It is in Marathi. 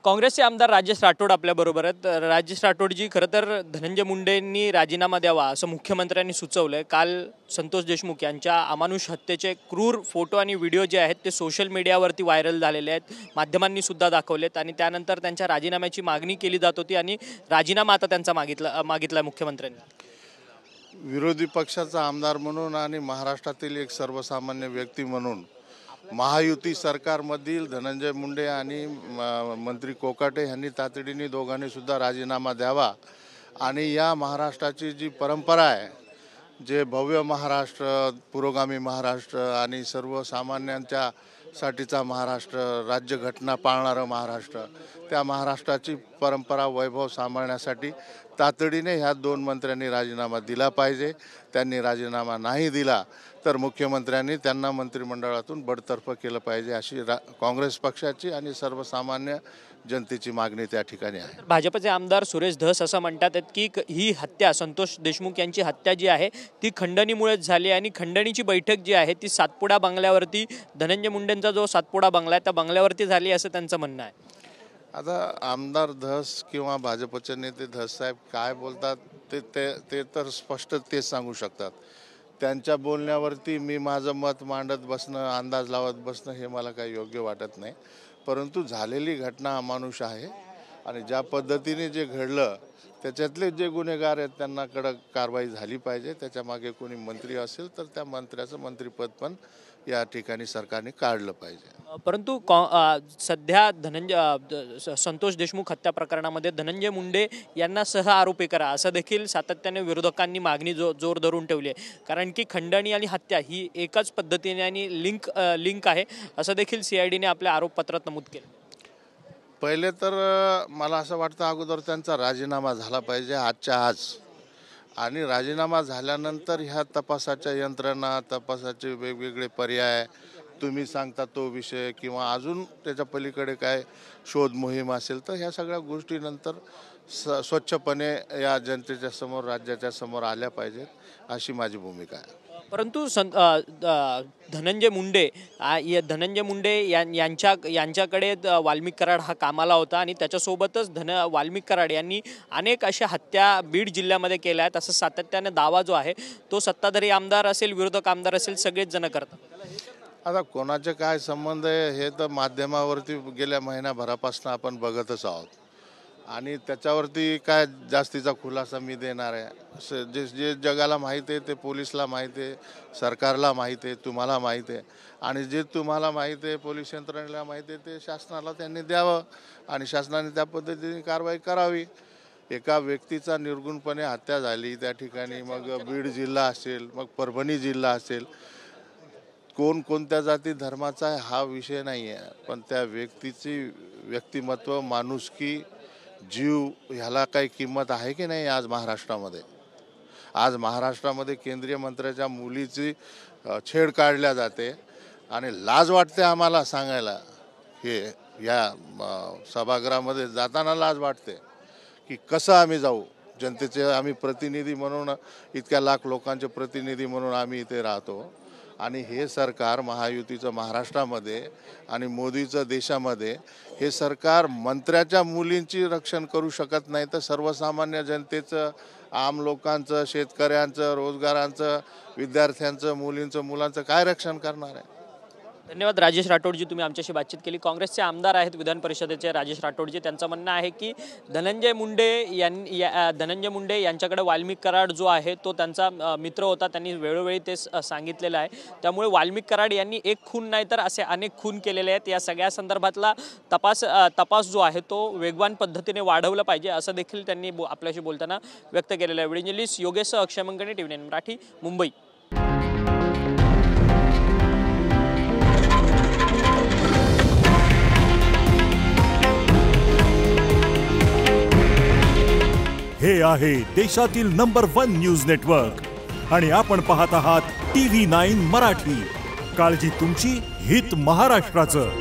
काँग्रेसचे आमदार राजेश राठोड आपल्याबरोबर आहेत। राजेश राठोडजी, खरं तर धनंजय मुंडेंनी राजीनामा द्यावा असं मुख्यमंत्र्यांनी सुचवलंय। काल संतोष देशमुख यांच्या अमानुष हत्येचे क्रूर फोटो आणि व्हिडिओ जे आहेत ते सोशल मीडियावरती व्हायरल झालेले आहेत, माध्यमांनी सुद्धा दाखवलेत आणि त्यानंतर त्यांच्या राजीनाम्याची मागणी केली जात होती आणि राजीनामा आता त्यांचा मागितला मुख्यमंत्र्यांनी। विरोधी पक्षाचा आमदार म्हणून आणि महाराष्ट्रातील एक सर्वसामान्य व्यक्ती म्हणून महायुती सरकारमधील धनंजय मुंडे आणि मंत्री कोकाटे यांनी तातडीने दोघांनी सुद्धा राजीनामा द्यावा आणि या महाराष्ट्राची जी परंपरा आहे, जे भव्य महाराष्ट्र, पुरोगामी महाराष्ट्र आणि सर्वसामान्यांच्या साठीचा महाराष्ट्र, राज्यघटना पाळणारं महाराष्ट्र, त्या महाराष्ट्राची परंपरा वैभव सांभाळण्यासाठी तातडीने ह्या दोन मंत्र्यांनी राजीनामा दिला पाहिजे। त्यांनी राजीनामा नाही दिला तर मुख्यमंत्र्यांनी त्यांना मंत्रिमंडळातून बडतर्फ केलं पाहिजे, अशी काँग्रेस पक्षाची आणि सर्वसामान्य जनतेची मागणी त्या ठिकाणी आहे। भाजपचे आमदार सुरेश धस असं म्हणतात की ही हत्या, संतोष देशमुख यांची हत्या जी आहे ती खंडणीमुळेच झाली आणि खंडणीची बैठक जी आहे ती सातपुडा बंगल्यावरती, धनंजय मुंडेंचा जो सातपुडा बंगला आहे त्या बंगल्यावरती झाली असं त्यांचं म्हणणं आहे। आता आमदार धस किंवा भाजपचे नेते धस साहेब काय बोलतात ते तर स्पष्ट तेच सांगू शकतात। त्यांच्या बोलण्यावरती मी माझं मत मांडत बसणं, अंदाज लावत बसणं हे मला काही योग्य वाटत नाही। परंतु झालेली घटना अमानुष आहे आणि ज्या पद्धतीने जे घडलं त्याच्यातले जे गुन्हेगार आहेत त्यांना कडक कारवाई झाली पाहिजे। त्याच्या मागे कोणी मंत्री असेल तर त्या मंत्र्याचं मंत्रिपद पण या ठिकाणी सरकारने काढलं पाहिजे। परंतु सध्या संतोष देशमुख हत्या प्रकरणामध्ये धनंजय मुंडे यांना सह आरोपी करा असं देखील सातत्याने विरोधकांनी मागणी जोर धरून ठेवली आहे, कारण की खंडणी आणि हत्या ही एकाच पद्धतीने आणि लिंक आहे असं देखील CIDने आपल्या आरोपपत्रात नमूद केलं। पहिले तर मला असं वाटतं अगोदर त्यांचा राजीनामा झाला पाहिजे आजच्या आज, आणि राजीनामा झाल्यानंतर ह्या तपासाच्या यंत्रणा, तपासाचे वेगवेगळे पर्याय, तुम्ही सांगता तो विषय किंवा अजून त्याच्या पलीकडे काय शोध मोहीम असेल तर ह्या सगळ्या गोष्टी नंतर स्वच्छपणे या जनतेच्या समोर, राज्याच्या समोर आल्या पाहिजेत, अशी माझी भूमिका आहे। परंतु धनंजय मुंडे यांच्याकडे वाल्मिक कराड हा कामाला होता आणि त्याच्यासोबतच वाल्मिक कराड यांनी अनेक अशा हत्या बीड जिल्ह्यामध्ये केल्या आहेत असं सातत्याने दावा जो आहे तो सत्ताधारी आमदार असेल, विरोधक आमदार असेल, सगळेच जण करतात। आता कोणाचे काय संबंध आहे हे तर माध्यमावरती गेल्या महिनाभरापासून आपण बघतच आहोत आणि त्याच्यावरती काय जास्तीचा खुलासा मी देणार आहे। जे जगाला माहिती आहे ते पोलिसला माहिती आहे, सरकारला माहिती आहे, तुम्हाला माहिती आहे, आणि जे तुम्हाला माहिती आहे, पोलीस यंत्रणेला माहिती आहे ते शासनाला त्यांनी द्यावं आणि शासनाने त्या पद्धतीने कारवाई करावी। एका व्यक्तीचा निर्गुणपणे हत्या झाली त्या ठिकाणी, मग बीड जिल्हा असेल, मग परभणी जिल्हा असेल, कोण कोणत्या जाती धर्माचा आहे हा विषय नाही आहे, पण त्या व्यक्तीची व्यक्तिमत्व, माणुसकी, जीव ह्याला काही किंमत आहे की नाही? आज महाराष्ट्रामध्ये केंद्रीय मंत्र्याच्या मुलीची छेड काढल्या जाते आणि लाज वाटते आम्हाला सांगायला, हे या सभागृहामध्ये जाताना लाज वाटते की कसं आम्ही जाऊ, जनतेचे आम्ही प्रतिनिधी म्हणून, इतक्या लाख लोकांचे प्रतिनिधी म्हणून आम्ही इथे राहतो आणि हे सरकार महायुतीचं महाराष्ट्रामध्ये आणि मोदीचं देशामध्ये हे सरकार मंत्र्याच्या मुलींची रक्षण करू शकत नाही तर सर्वसामान्य जनतेचं, आम लोकांचं, शेतकऱ्यांचं, रोजगारांचं, विद्यार्थ्यांचं, मुलांचं काय रक्षण करणार आहे? धन्यवाद राजेश राठोडजी, तुम्ही आमच्याशी बातचीत केली। काँग्रेसचे आमदार आहेत विधान परिषदेचे राजेश राठोडजी, त्यांचं म्हणणं आहे की धनंजय मुंडे यांच्याकडे वाल्मिक कराड जो आहे तो त्यांचा मित्र होता, त्यांनी वेळोवेळी ते सांगितलेलं आहे। त्यामुळे वाल्मिक कराड यांनी एक खून नाही तर असे अनेक खून केलेले आहेत। या सगळ्या संदर्भातला तपास जो आहे तो वेगवान पद्धतीने वाढवला पाहिजे असं देखील त्यांनी आपल्याशी बोलताना व्यक्त केलेलं आहे। व्हिडिओ जर्नलिस्ट योगेश अक्षय मंगणे, TV9 मराठी, मुंबई। हे आहे देशातील नंबर 1 न्यूज नेटवर्क आणि आपण पाहत आहात TV9 मराठी। काळजी तुमची, हित महाराष्ट्राचं।